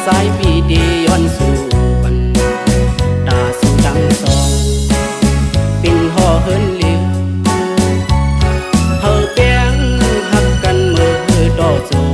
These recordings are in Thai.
สายปีดีย้อนสู่ปันตาสู่ดังสองปิ่นห่อเฮินเลี้ยวเฮาเปียงหักกันมือต่อสู้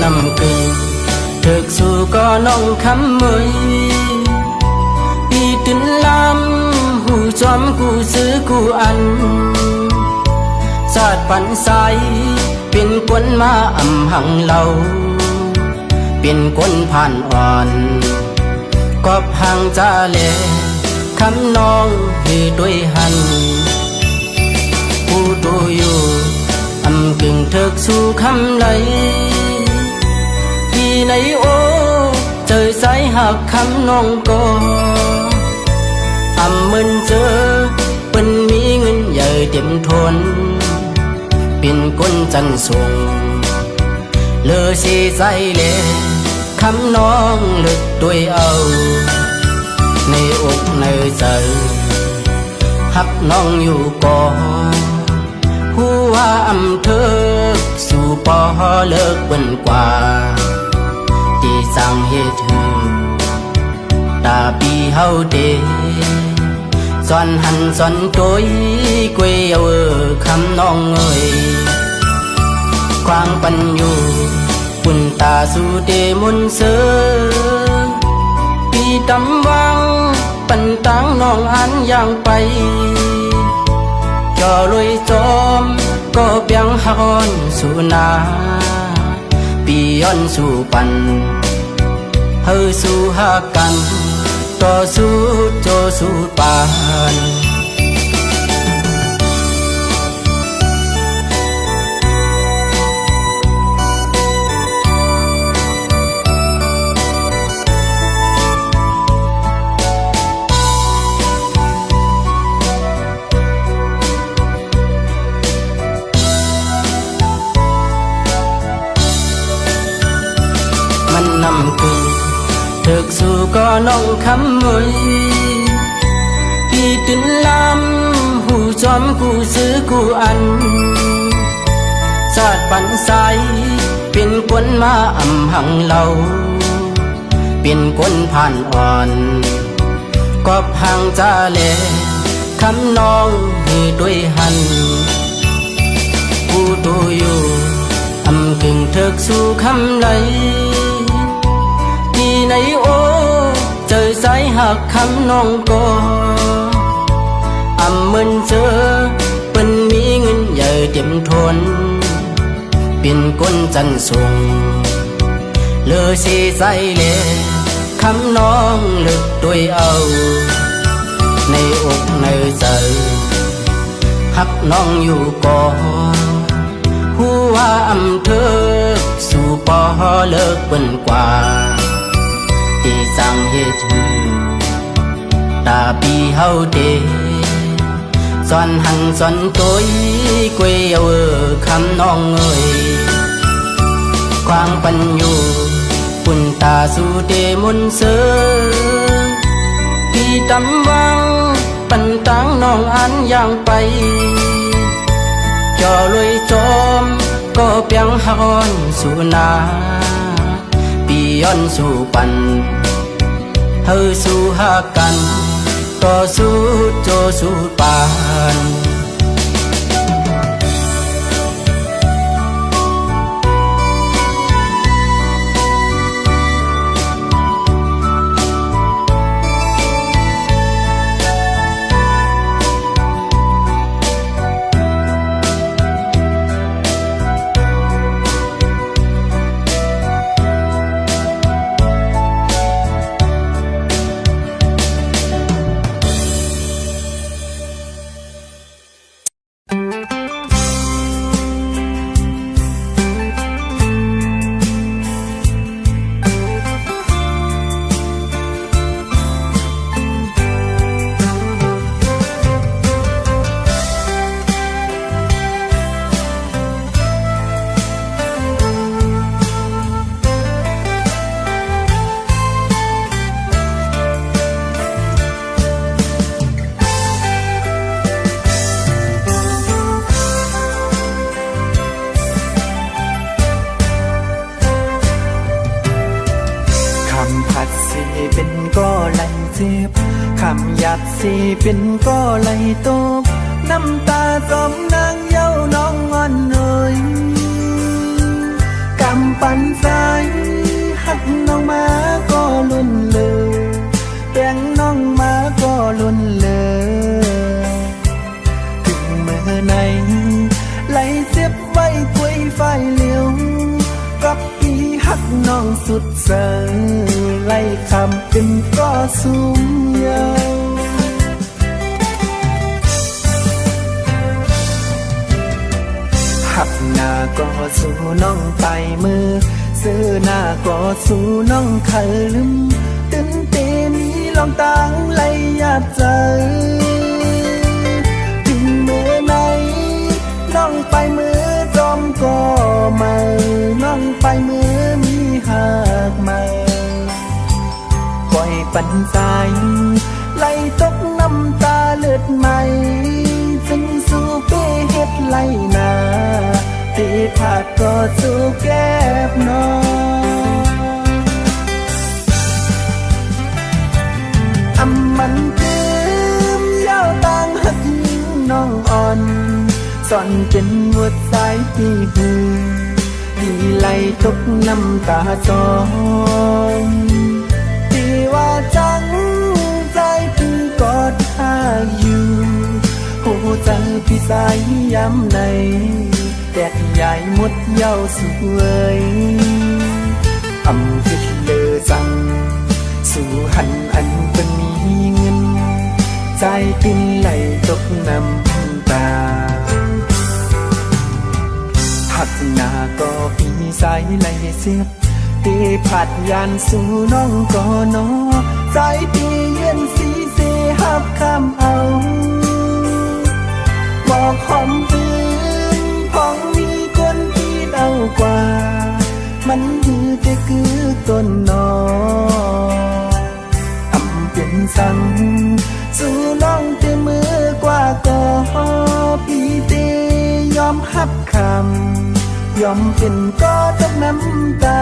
นำเกินถึกสู่ก็น้องคำมือปีตื่นลำหูจอมกูซื้อกูอันสาดปันใสเป็นกวนมาอำหังเหลาเป็นกวนผ่านอ่อนกอบห่างจาเลคำน้องที่ด้วยหันผู้ดูอยู่อำกึ่งถึกสู่คำไหลที่ในโอ้เจอสายหักคำน้องก็มึนเจอเป็นมีเงินใหญ่เต็มทนเป็นก้นจันทรงเลอสีใจเล่คำน้องลึกด้วยเอาในอกในใจหักน้องอยู่ก่อผู้ว่าเธอสู่ปอเลิกเบิ่นกว่าที่สั่งให้เธอตาปีเฮาเดสอนหันสอนโดยกวยเอาคำน้องเอ่ยความปัญญูปุ่นตาสู่เดมุนเสือปีตำวังปันตังน้องอันอย่างไปจอลอยจอมก็เปียงฮอนสู่นาปีย้อนสู่ปันเฮาสู่หากันต่อสู้โจสู้ปานมันนำกูถึกสู่ก็น้องคำมือปีตื่นลำหูจอมกูซื้อกูอันสาดปันใสเป็นกวนมาอำหังเหลาเป็นกวนผ่านอ่อนกอบห่างจาเลคำน้องที่ด้วยหันผู้ดูอยู่กึ่งถึกสู่คำไหลที่ในโอ้เจอสายหักคำน้องก็มึนเจอเป็นมีเงินใหญ่เต็มทนเป็นก้นจันทรงเลอสีใจเล่คำน้องลึกด้วยเอาในอกในใจหักน้องอยู่ก่อผู้ว่าเธอสู่ปอเลิกเบิ่นกว่าที่สั่งให้เธอตาปีเฮาเดสอนหันสอนโดยกวยเอาคำน้องเอ่ยความปัญญูปุ่นตาสู่เดมุนเสือพี่ตำวังปันตังน้องอันอย่างไปจอลอยจอมก็เปียงฮอนสู่นาปีย้อนสู่ปันเฮาสู่หากันต่อสู้โจสู้ปาน ม เจ็บคำหยาดสีเป็นก็ไหลตกน้ำตาจอมนางเย้าน้องอ่อนเอ่ยกำปั่นสายหักน้องมาก็ลุ่นเลยแบ่งน้องมาก็ลุ่นเลยถึงเมื่อไหนไหลเสียบไว้ถ้วยไฟเหลียวกับปีหักน้องสุดเสยไหลคำเป็นก็สูงยาวหักหน้าก็สู่น้องไปมือซื้อหน้าก็สู่น้องเคยลืมตึงเตมีลองต่างไหลหยาดใจถึงเมื่อไหนน้องไปมือจอมก็มาน้องไปมือมีหักมาปล่อยปันสายไหลตกน้ำตาเลือดใหม่จึงสู่เป้เฮ็ดไหลนาตีผาดก็สู่แก้บน้องอำมันจืมยาวต่างหักยิงน้องอ่อนสอนเป็นหัวใจที่หือดีไหลตกน้ำตาจองที่ว่าจังใจพี่กอดหาอยู่หูใจพี่สายย้ำในแตกใหญ่หมดเย้าสวยอำคิดเลอจังสู่หันอันเป็นมีเงินใจติ้นไหลตกน้ำตาหักหน้าก็พี่สายไหลเสียบตีผัดยานสู่น้องก็นอใจตีเย็นสีเสหับคำเอาบอกหอมตื่นพองมีคนที่เดากว่ามันคือแต่คือต้นนออำเป็นสั่งสู่น้องแต่มือกว่าก็พี่เตยอมหับคำยอมเป็นก็ต้องน้ำตา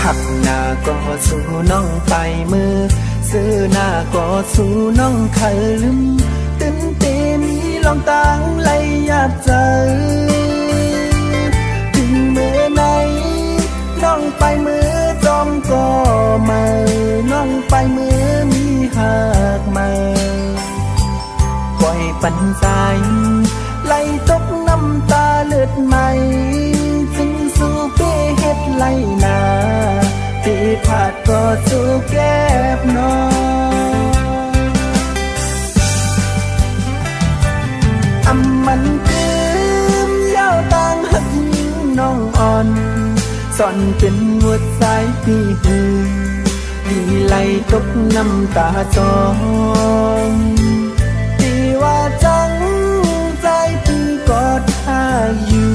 หักหน้าก็สู่น้องไปมือซื้อหน้าก็สู่น้องเคยลืมตึงเตมีลองต่างไหลหยาดใจถึงเมื่อไหนน้องไปมือจอมก็มาน้องไปมือมีหักมาปล่อยปันสายไหลตกน้ำตาเลือดใหม่จึงสู่เป้เฮ็ดไหลนาตีผาดก็สู่แก้บน้องอำมันจืมยาวต่างหักยิงน้องอ่อนสอนเป็นหัวใจที่หือดีไหลตกน้ำตาจองที่ว่าจังใจพี่กอดหาอยู่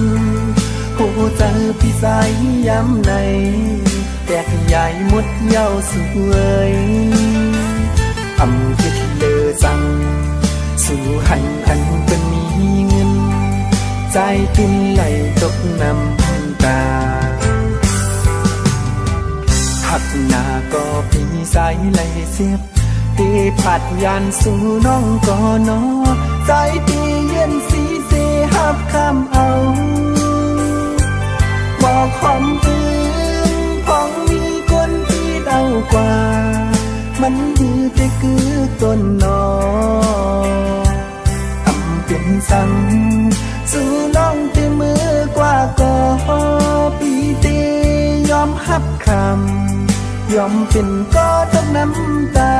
หูใจพี่สายย้ำในแตกใหญ่หมดเย้าสวยอำคิดเลอจังสู่หันอันเป็นมีเงินใจติ้นไหลตกน้ำตาหักหน้าก็พี่สายไหลเสียบตีผัดยานสู่น้องก็นอใจตีเย็นสีเสหับคำเอาบอกหอมตื่นพองมีคนที่เดากว่ามันคือแต่คือต้นนออำเป็นสั่งสู่น้องแต่มือกว่าก็พี่เตยอมหับคำยอมเป็นก็ต้องน้ำตา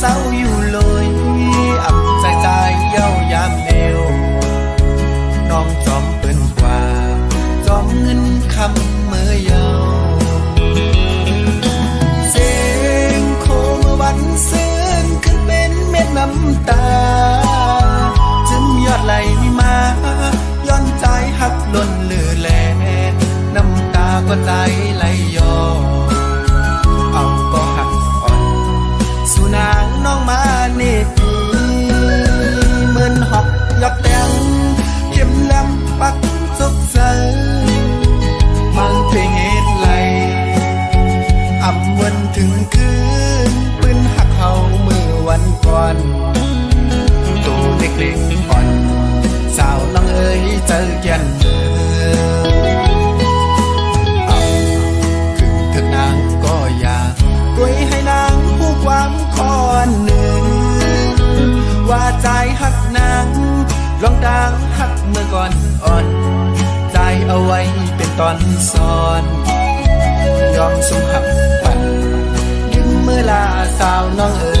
เศร้าอยู่เลยอ่ำใจเย้ายามเอวน้องจอมเปิ้นกว่าจอมเงินคำเมื่อยาวเสียงโคเมื่อวันซึ้งขึ้นเป็นเม็ดน้ำตาจึงยอดไหลมาย้อนใจหักล้นเลือแลน้ำตาก็ใจไหลย้อนเอาก็หักอ่อนสู่นางน้องมาเนตีเหมือนหอกยอกแตงเข็มแหลมปักสุกใสมันเป็นเหตุไหลอ่ำวันถึงคืนปืนหักเขาเมื่อวันก่อนตัวเล็กๆอ่อนสาวน้องเอ๋ยเจอแก่นเมื่อนางก็อยากกวยให้นางผู้ความคอนหนึ่งว่าใจหักนางลองดังหักเมื่อก่อนอ่อนใจเอาไว้เป็นตอนซ้อนยอมสุมหักปันยืมเมื่อลาสาวน้องเอ๋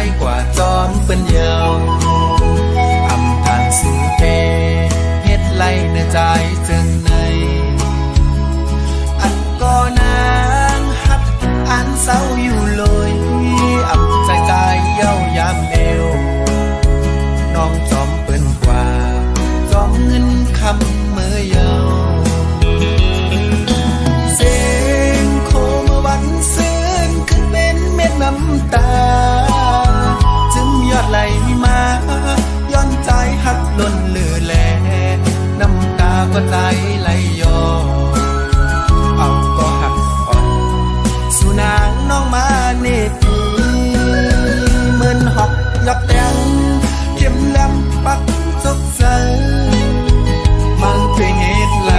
ยกว่าจอมเป็นเยาวอำทางสู่เทเฮ็ดไล่ในใจจึงในอันก็นางหักอันเศร้าอยู่เลยอำใจเย้ายามเอวน้องจอมเป็นกว่าจอมเงินคำเมื่อยาวเสียงโคเมื่อวันซึ้งขึ้นเป็นเม็ดน้ำตายอดไหลมาย้อนใจหักล้นเลือแลน้ำตาก็ใจไหลย้อนเอาก็หักอ่อนสู่นางน้องมาเนตีเหมือนหอกยอกแตงเข็มแหลมปักสกใสมันเป็นเหตุไหล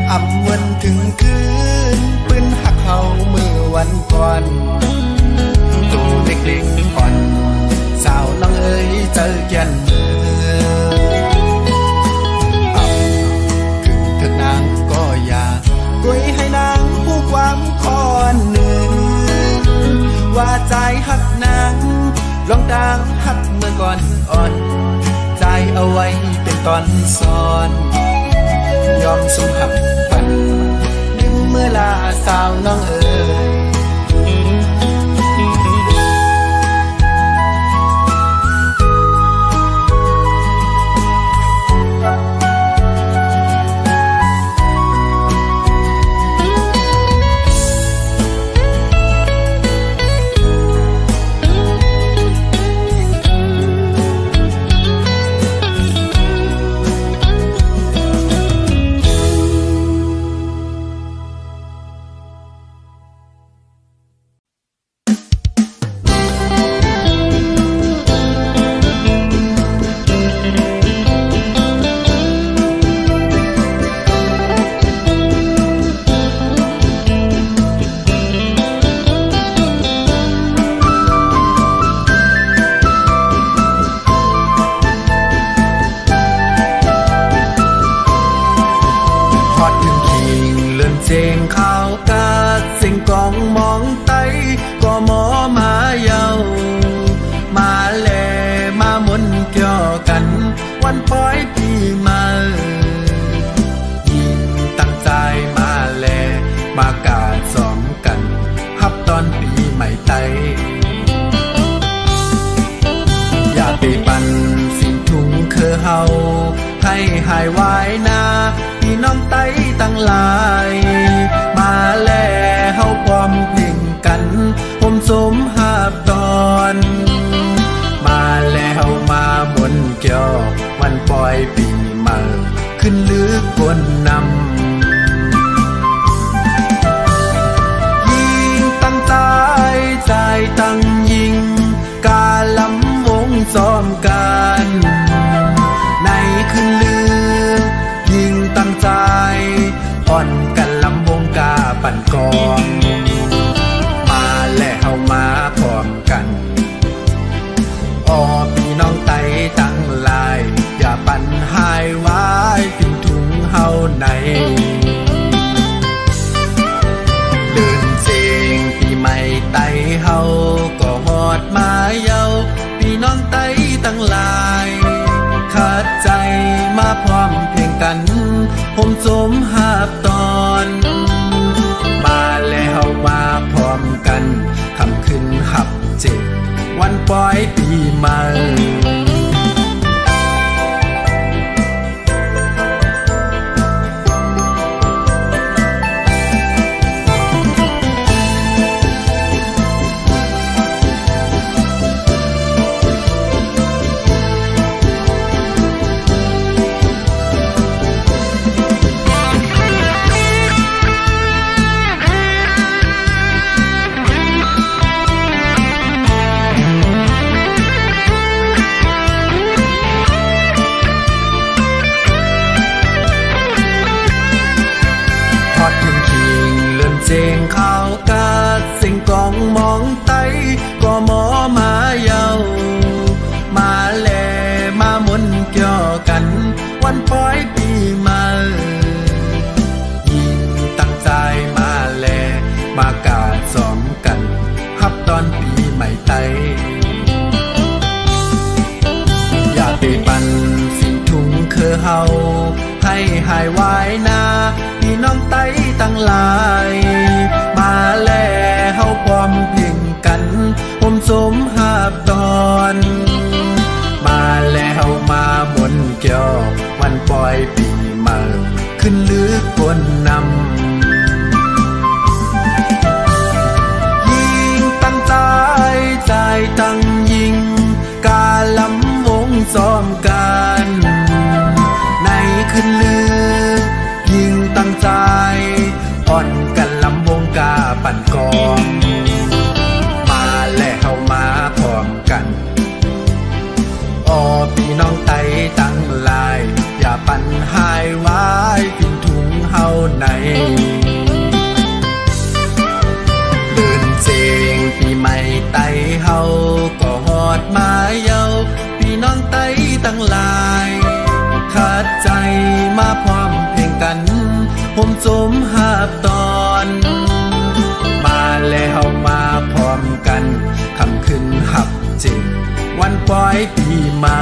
อ่ำวันถึงคืนปืนหักเขาเมื่อวันก่อนตัวเล็กๆอ่อนสาวน้องเอ๋ยเจอแก่นเมื่อขึ้นเถิดนางก็อยากกวยให้นางผู้ความคอนหนึ่งว่าใจหักนางลองดังหักเมื่อก่อนอ่อนใจเอาไว้เป็นตอนซ้อนยอมสุมหักปันดึงเมื่อลาสาวน้องเอ๋ยเสียงข่าวกาดเสียงกองมองไตก็หมอมาเยามาแลมาหมุนเกี่ยวกันวันปล่อยปีมายิ่งตั้งใจมาแลมากาดสองกันฮับตอนปีใหม่ไตอย่าไปปั่นสิ่งถุงคือเฮาให้หายวายนาพี่น้องไตตั้งหลายมาแลเฮาความเพ่งกันผมสมหาบตอนมา อยปีมาขึ้นลึกบนนำยิงตั้งใจใจตั้งยิงกาลำวงซ้อมกันในขึ้นลึกยิงตั้งใจอ่อนกันลำวงกาปั่นกองมาและเฮามาพร้อมกันออพี่น้องไตตั้งลายอย่าปั่นหายไว้ถึงถุงเฮาในเดินเจงปีใหม่ไตเฮาก็ฮอดมาเยาพี่น้องไตตั้งลายขาดใจมาพร้อมเพลงกันผมสมหาบตอนมาแล้วมาพร้อมกันคำขึ้นหับเจ็บวันปล่อยปีใหม่เสียงข่าวกาดเสียงกองมองไตก็หมอมาเยามาแลมาหมุนเกี่ยวกันวันปล่อยปีมายิงตั้งใจมาแลมากาดซ้อมกันฮับตอนปีใหม่ไตอย่าไปปั่นสิ่งถุงคือเฮาให้หายวายนาพี่น้องไตตั้งหลายมาแลเฮาพร้อมเพ่งกันผมสมหาบตอนมาแล้วมาบนเกี่ยววันปล่อยปีใหม่ขึ้นลึกบนนำยิงตั้งใจใจตั้งยิงกาลำวงซ้อมกันในขึ้นลึกยิงตั้งใจอ่อนกันลำวงกาปั่นกองมาและเฮามาพร้อมกันออพี่น้องไตตั้งลายอย่าปั่นหายไว้พินถุงเฮาในเดินเจงปีใหม่ไตเฮาก็ฮอดมาเยาพี่น้องไตตั้งลายขาดใจมาพร้อมเพลงกันผมสมหาบตอนมาแล้วมาพร้อมกันคำขึ้นหับเจ็บวันปล่อยปีใหม่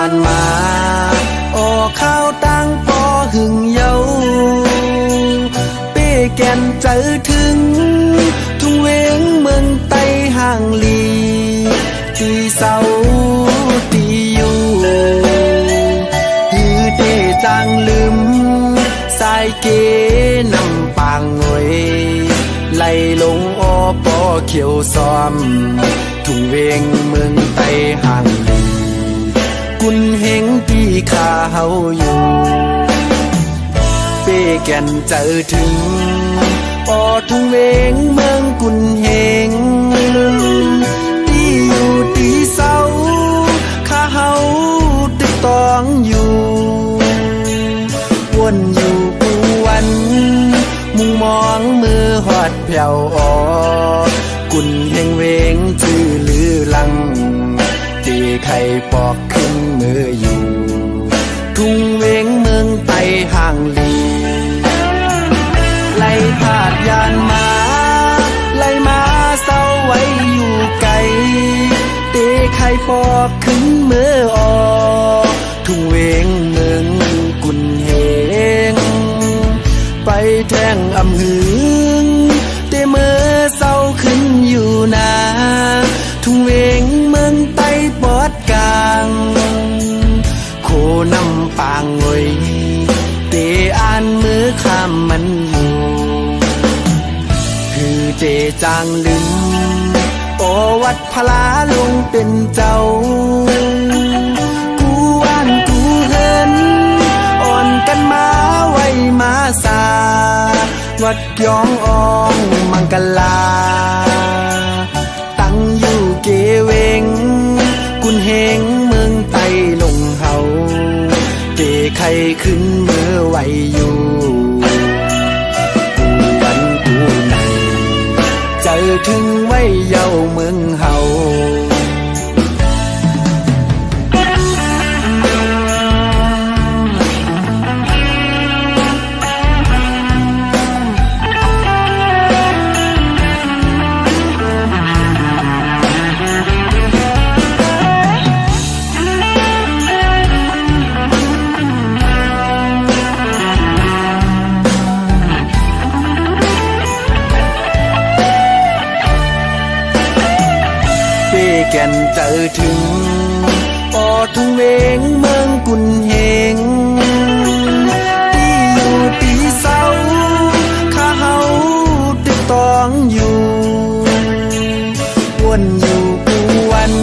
านมาออกข้าวตั้งปอหึงเยาเป้แก่นเจอถึงทุ่งเวงเมืองไต้ห่างลีตีเสาตีอยู่ฮือเตจางลืมสายเกนำปางงวยไหลลงอปอเขียวซ้อมทุ่งเวงเมืองไต้ห่างลีกุนเฮงที่ข้าเฮาอยู่เป้แก่นเจอถึงปอทุ่งเวงเมืองกุนเฮงที่อยู่ที่เศร้าข้าเฮาตึกตองอยู่วนอยู่กูวันมุงมองมือหอดแผ่วออกุนเฮงเวงชื่อลือลังตีไข่ปอกขึ้นมืออยู่ทุ่งเวงเมืองไต้ห่างลีไล่พาดยานมาไล่มาเศร้าไว้อยู่ไกลเตะไข่ปอกขึ้นมือออกทุ่งเวงเมืองกุนเฮงไปแทงอำหึงเตะมือเศร้าขึ้นอยู่นาทุ่งเวงเมืองไต้ปอดกลางโคนำปางงวยเตอ่านมือข้ามมันอยู่คือเจจางลืมโอวัดพลาลงเป็นเจ้ากูว่านกูเฮินอ่อนกันมาไว้มาสาวัดยองอองมังกลาตั้งอยู่เกเวงกุนเฮงเมืองไต้ลงเฮาเตไข่ขึ้นมือไหวอยู่กูวันกูในเจอถึงไว้เย้าเมืองเฮาแก่นเจอถึงปอทุ่งเวงเมืองกุนเฮงที่อยู่ที่เศร้าข้าเฮาตึกตองอยู่วนอยู่กูวัน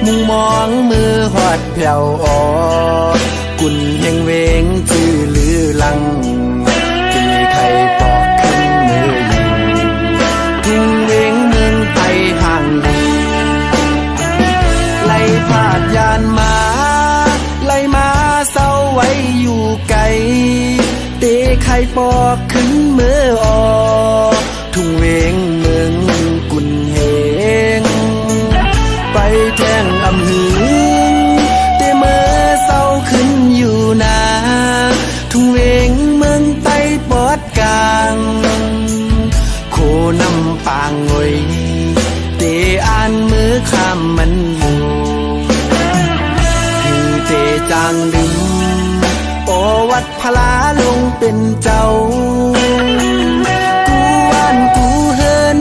มุงมองมือหอดแผ่วออกุนเฮงเวงชื่อลือลังตีไข่ปอกขึ้นมืออยู่ทุ่งเวงเมืองไต้ห่างลีไล่พาดยานมาไล่มาเศร้าไว้อยู่ไกลเตะไข่ปอกขึ้นมือออกทุ่งเวงเมืองกุนเฮงไปแทงอำหึงเตะมือเศร้าขึ้นอยู่นาทุ่งเวงเมืองไต้ปอดกลางโคนำปางงวยเตอ่านมือข้ามมันอยู่คือเจจางลืมโอวัดพลาลงเป็นเจ้ากูว่านกูเฮิน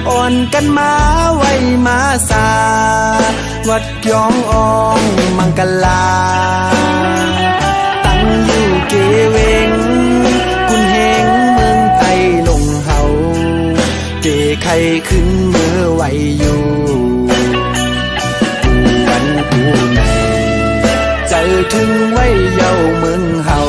อ่อนกันมาไว้มาสาวัดยองอองมังกลาตั้งอยู่เกเวงกุนเฮงเมืองไต้ลงเฮาเจไข่ขึ้นมือไหวอยู่กูวันกูในเจอถึงไว้เย้าเมืองเฮา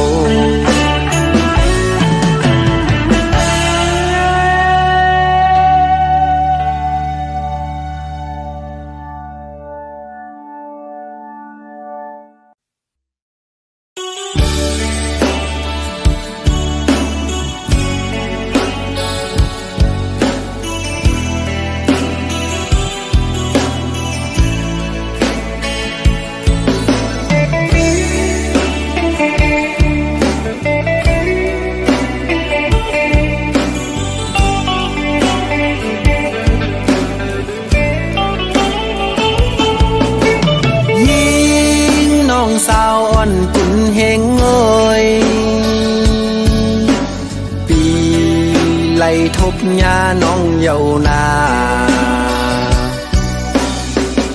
ทบยาน้องเยานา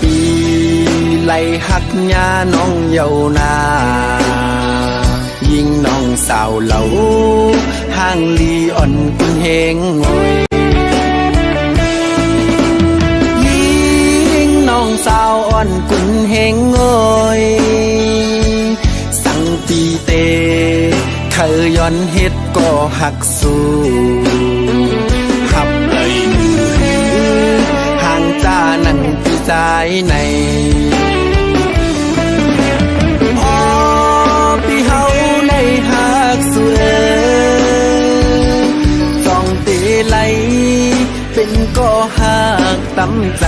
ปีไล่หักยาน้องเยานายิ่งน้องสาวเหลาห่างลีอ่อนกุนเฮงงอยยิ่งน้องสาวอ่อนกุนเฮงงอยสั่งปีเตเคยย้อนเฮ็ดก็หักสู้หับเลยมือห่างจ้านั่นพี่ใจในอ๋อพี่เฮาในหักสู้จองตีไหลเป็นก็หักตั้มใจ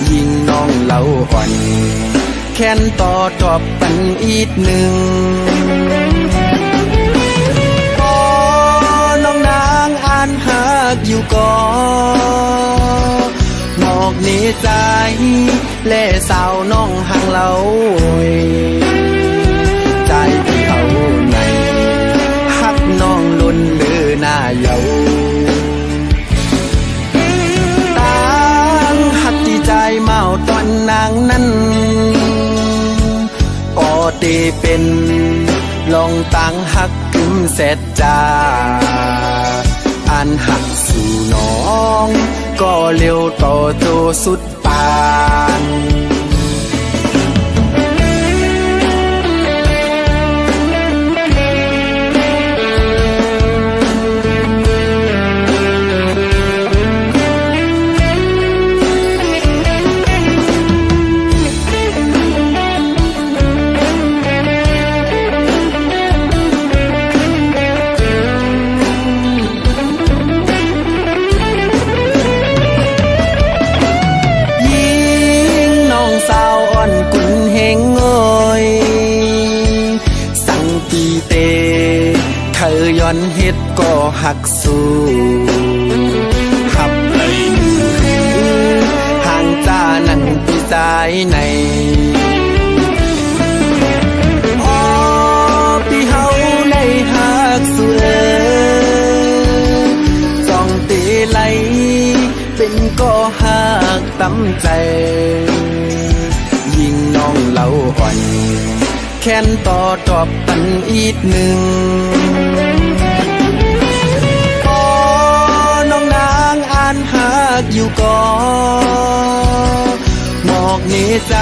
ยิ่งน้องเล่าอ่อนแค้นต่อตอบปันอีกหนึ่งก็น้องนางอ่านหักอยู่ก่อนอกนี้ใจและสาวน้องห่างเราใจที่เขาในหักน้องล้นเลือหน้าเยาต่างหักที่ใจเมาตอนนางนั้นก็เตเป็นลองตังหักกึมเสร็จจาอันหักสู่น้องก็เร็วต่อโตสุดปานเคยย้อนเฮ็ดก็หักสู้หับเลยมือห่างจ้านั่นพี่ใจในอ๋อพี่เฮาในหักสู้จองตีไหลเป็นก็หักตั้มใจยิ่งน้องเล่าอ่อนแค้นต่อตอบปันอีกหนึ่งก็น้องนางอ่านหักอยู่ก่อนอกนี้ใจ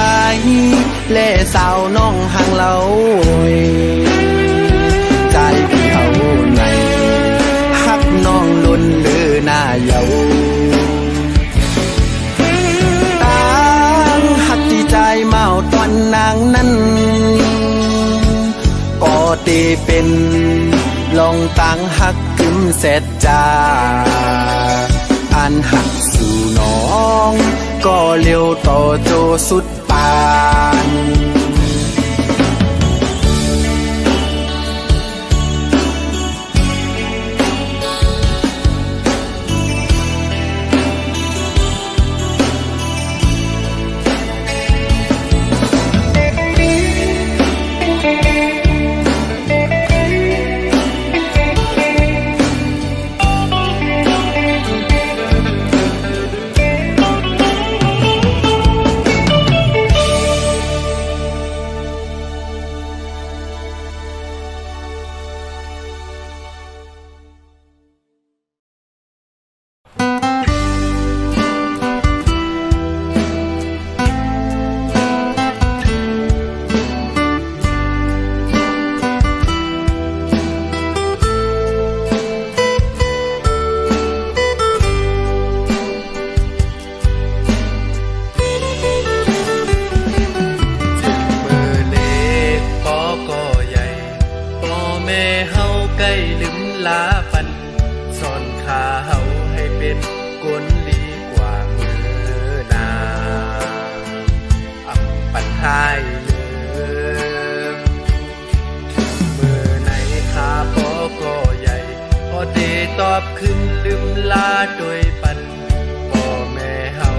และสาวน้องห่างเราใจพี่เขาในหักน้องล้นเลือหน้าเยาต่างหักที่ใจเมาตอนนางนั้นก็เตเป็นลองตังหักกึมเสร็จจาอันหักสู่น้องก็เร็วต่อโจสุดปานตอบขึ้นลืมลาโดยปันพ่อแม่เฮา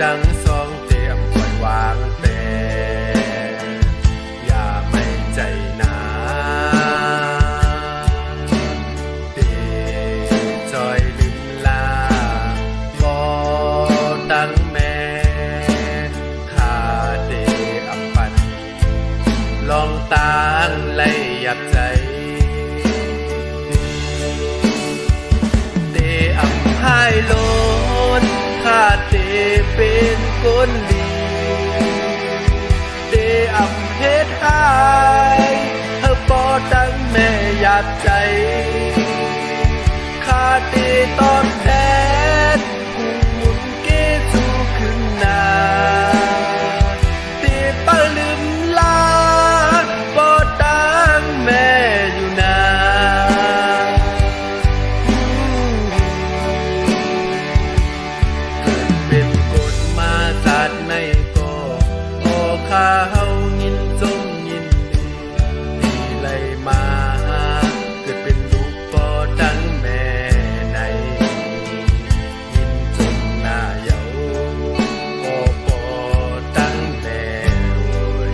ดังสองเตรียมปล่อยวางแต่อย่าไม่ใจนาเต นดีเดอำเฮ็ดหายเฮาบ่ตั้งแม่หยาดใจขาดเดตอบแทนหุ่นหมุนเกสู่ขึ้นหน้าเดปะลืมลาบ่ตั้งแม่อยู่นา เป็นกฎมาตัดในก็พอข้าเฮายินจงยินดีที่ไหลมาเกิดเป็นลูกพ่อทั้งแม่ในยินจงหน้าเยาพ่อทั้งแม่โอ้ย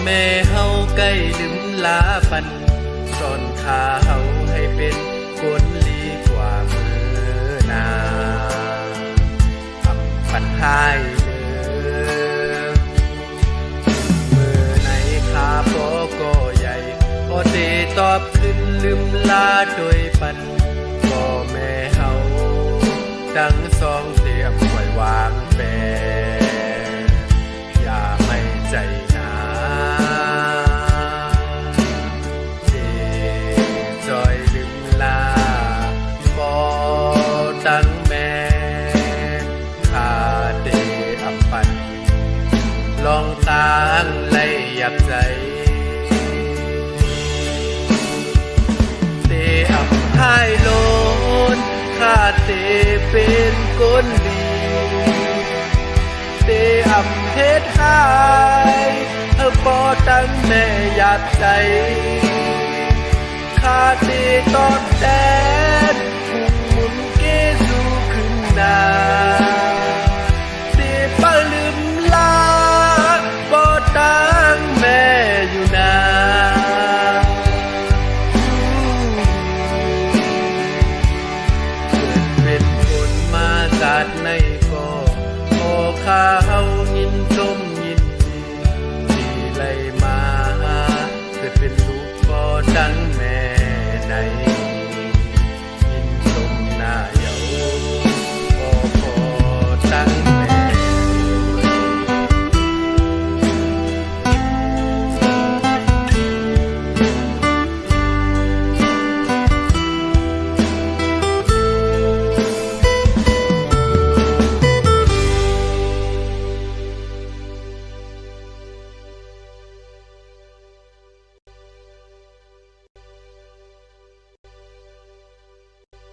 แม่เฮาใกล้ลืมลาปันสอนขาเฮาให้เป็นคนลีกว่ามือนาทำปันหายเลยมือไหนขาพ่อก็ใหญ่พอเตตอบขึ้นลืมลาโดยปันพ่อแม่เฮาทั้งสองเตรียมไว้วางแปรอย่าไม่ใจตั้งแม่ขาเดอับปันลองตางไล่ยับใจเดอับหายโลนขาเดเป็นคนดีเดอับเฮ็ดหายพอตั้งแม่ยับใจขาเดตอบแทน